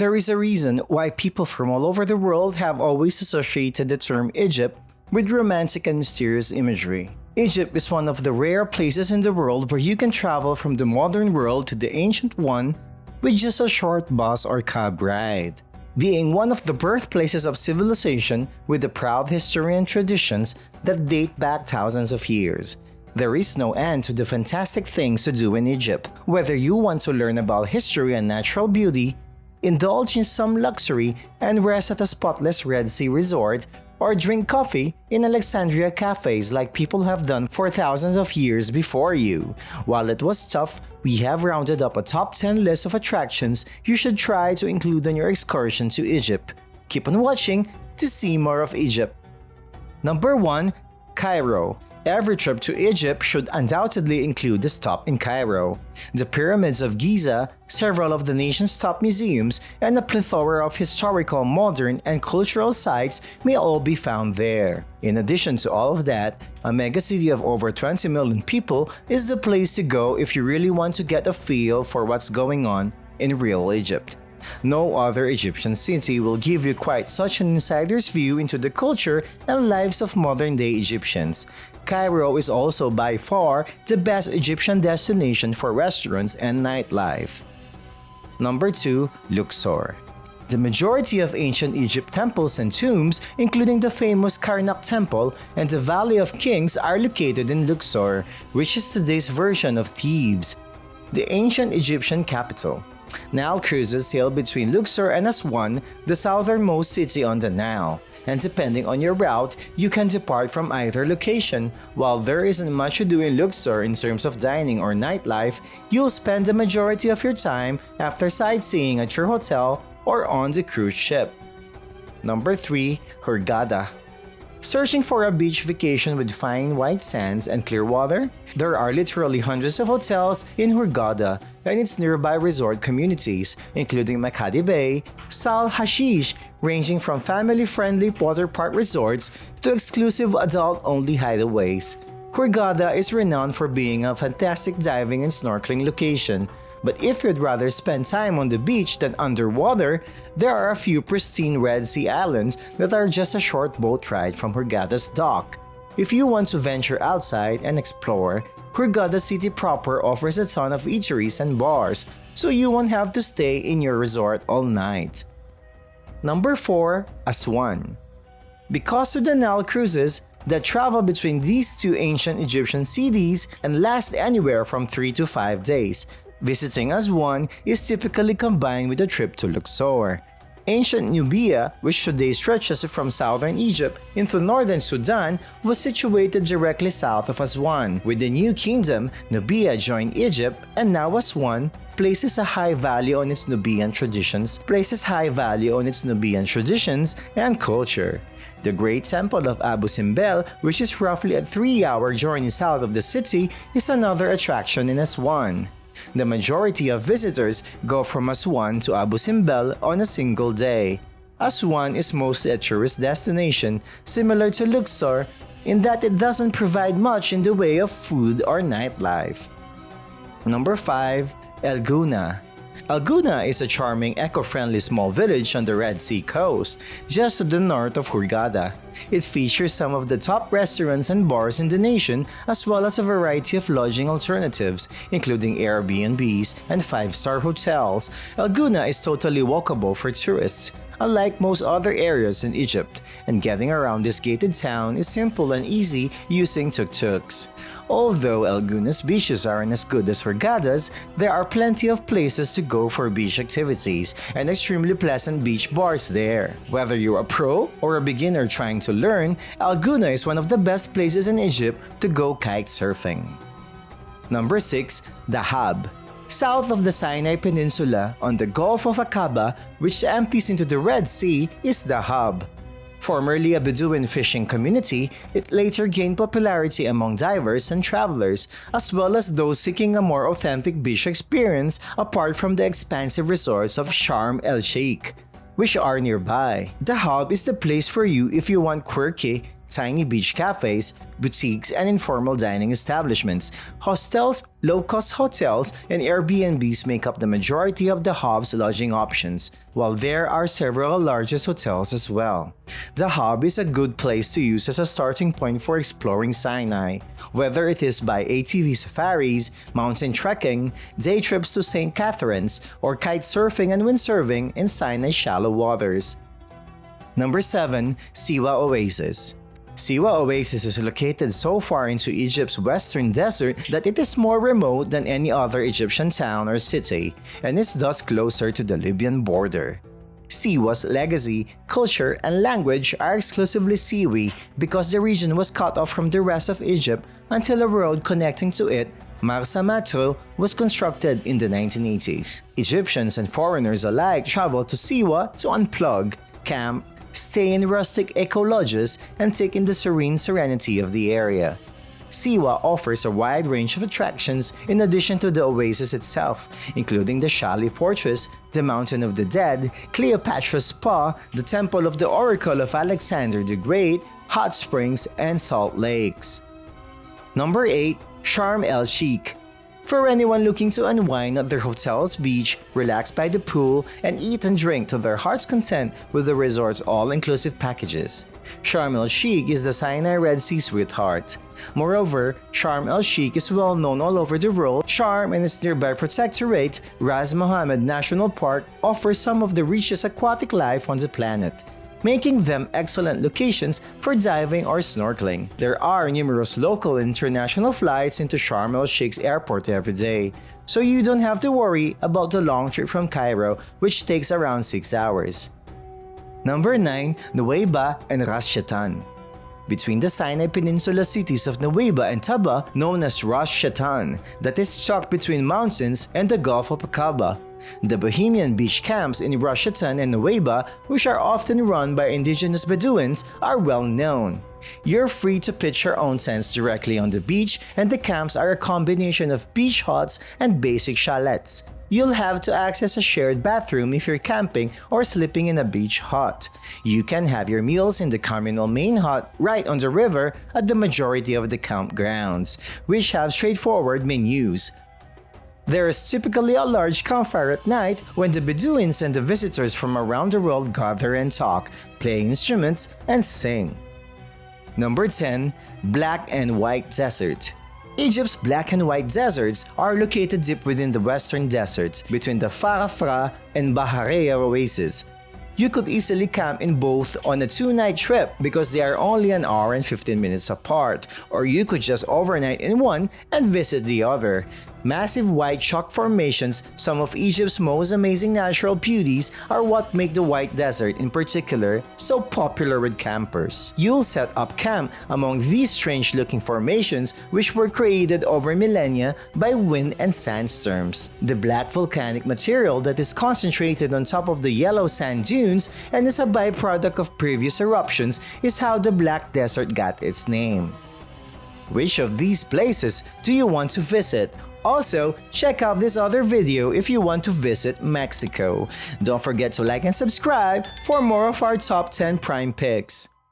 There is a reason why people from all over the world have always associated the term Egypt with romantic and mysterious imagery. Egypt is one of the rare places in the world where you can travel from the modern world to the ancient one with just a short bus or cab ride. Being one of the birthplaces of civilization with a proud history and traditions that date back thousands of years. There is no end to the fantastic things to do in Egypt. Whether you want to learn about history and natural beauty, indulge in some luxury and rest at a spotless Red Sea resort, or drink coffee in Alexandria cafes like people have done for thousands of years before you. While it was tough, we have rounded up a top 10 list of attractions you should try to include on your excursion to Egypt. Keep on watching to see more of Egypt. Number 1. Cairo. Every trip to Egypt should undoubtedly include a stop in Cairo. The pyramids of Giza, several of the nation's top museums, and a plethora of historical, modern, and cultural sites may all be found there. In addition to all of that, a megacity of over 20 million people is the place to go if you really want to get a feel for what's going on in real Egypt. No other Egyptian city will give you quite such an insider's view into the culture and lives of modern-day Egyptians. Cairo is also by far the best Egyptian destination for restaurants and nightlife. Number 2. Luxor. The majority of ancient Egypt temples and tombs, including the famous Karnak Temple and the Valley of Kings, are located in Luxor, which is today's version of Thebes, the ancient Egyptian capital. Nile cruises sail between Luxor and Aswan, the southernmost city on the Nile, and depending on your route, you can depart from either location. While there isn't much to do in Luxor in terms of dining or nightlife, you'll spend the majority of your time after sightseeing at your hotel or on the cruise ship. Number 3. Hurghada. Searching for a beach vacation with fine white sands and clear water? There are literally hundreds of hotels in Hurghada and its nearby resort communities, including Makati Bay, Sal Hashish, ranging from family-friendly water park resorts to exclusive adult-only hideaways. Hurghada is renowned for being a fantastic diving and snorkeling location. But if you'd rather spend time on the beach than underwater, there are a few pristine Red Sea islands that are just a short boat ride from Hurghada's dock. If you want to venture outside and explore, Hurghada City proper offers a ton of eateries and bars, so you won't have to stay in your resort all night. Number 4. Aswan. Because of the Nile cruises that travel between these two ancient Egyptian cities and last anywhere from 3 to 5 days, visiting Aswan is typically combined with a trip to Luxor. Ancient Nubia, which today stretches from southern Egypt into northern Sudan, was situated directly south of Aswan. With the new kingdom, Nubia joined Egypt, and now Aswan places high value on its Nubian traditions and culture. The Great Temple of Abu Simbel, which is roughly a 3-hour journey south of the city, is another attraction in Aswan. The majority of visitors go from Aswan to Abu Simbel on a single day. Aswan is mostly a tourist destination, similar to Luxor, in that it doesn't provide much in the way of food or nightlife. Number 5. El Gouna. El Gouna is a charming, eco-friendly small village on the Red Sea coast, just to the north of Hurghada. It features some of the top restaurants and bars in the nation, as well as a variety of lodging alternatives, including Airbnbs and 5-star hotels. El Gouna is totally walkable for tourists, unlike most other areas in Egypt, and getting around this gated town is simple and easy using tuk-tuks. Although El Gouna's beaches aren't as good as Hurghada's, there are plenty of places to go for beach activities and extremely pleasant beach bars there. Whether you're a pro or a beginner trying to learn, El Gouna is one of the best places in Egypt to go kite surfing. Number 6. Dahab. South of the Sinai Peninsula, on the Gulf of Aqaba, which empties into the Red Sea, is Dahab. Formerly a Bedouin fishing community, it later gained popularity among divers and travelers, as well as those seeking a more authentic beach experience apart from the expansive resorts of Sharm el-Sheikh, which are nearby. Dahab is the place for you if you want quirky, tiny beach cafes, boutiques, and informal dining establishments. Hostels, low-cost hotels, and Airbnbs make up the majority of the hub's lodging options, while there are several largest hotels as well. The hub is a good place to use as a starting point for exploring Sinai, whether it is by ATV safaris, mountain trekking, day trips to St. Catharines, or kite surfing and windsurfing in Sinai's shallow waters. Number 7. Siwa Oasis. Siwa Oasis is located so far into Egypt's western desert that it is more remote than any other Egyptian town or city, and is thus closer to the Libyan border. Siwa's legacy, culture, and language are exclusively Siwi because the region was cut off from the rest of Egypt until a road connecting to it, Marsa Matruh, was constructed in the 1980s. Egyptians and foreigners alike travel to Siwa to unplug, camp, stay in rustic eco-lodges, and take in the serene serenity of the area. Siwa offers a wide range of attractions in addition to the oasis itself, including the Shali Fortress, the Mountain of the Dead, Cleopatra's Spa, the Temple of the Oracle of Alexander the Great, hot springs, and salt lakes. Number 8. Sharm el-Sheikh. For anyone looking to unwind at their hotel's beach, relax by the pool, and eat and drink to their heart's content with the resort's all-inclusive packages. Sharm el-Sheikh is the Sinai Red Sea sweetheart. Moreover, Sharm el-Sheikh is well known all over the world. Sharm and its nearby protectorate, Ras Mohammed National Park, offers some of the richest aquatic life on the planet, making them excellent locations for diving or snorkeling. There are numerous local and international flights into Sharm el-Sheikh's airport every day, so you don't have to worry about the long trip from Cairo, which takes around 6 hours. Number 9. Nuweiba and Ras Shaitan. Between the Sinai Peninsula cities of Nuweiba and Taba, known as Ras Shaitan, that is stuck between mountains and the Gulf of Aqaba. The Bohemian beach camps in Ras Shaitan and Nuweiba, which are often run by indigenous Bedouins, are well known. You're free to pitch your own tents directly on the beach, and the camps are a combination of beach huts and basic chalets. You'll have to access a shared bathroom if you're camping or sleeping in a beach hut. You can have your meals in the communal main hut right on the river at the majority of the campgrounds, which have straightforward menus. There is typically a large campfire at night when the Bedouins and the visitors from around the world gather and talk, play instruments, and sing. Number 10. Black and White Desert. Egypt's Black and White Deserts are located deep within the western deserts between the Farafra and Bahareya oases. You could easily camp in both on a 2-night trip because they are only an hour and 15 minutes apart, or you could just overnight in one and visit the other. Massive white chalk formations, some of Egypt's most amazing natural beauties, are what make the White Desert in particular so popular with campers. You'll set up camp among these strange-looking formations which were created over millennia by wind and sandstorms. The black volcanic material that is concentrated on top of the yellow sand dunes and is a byproduct of previous eruptions is how the Black Desert got its name. Which of these places do you want to visit? Also, check out this other video if you want to visit Mexico. Don't forget to like and subscribe for more of our top 10 prime picks.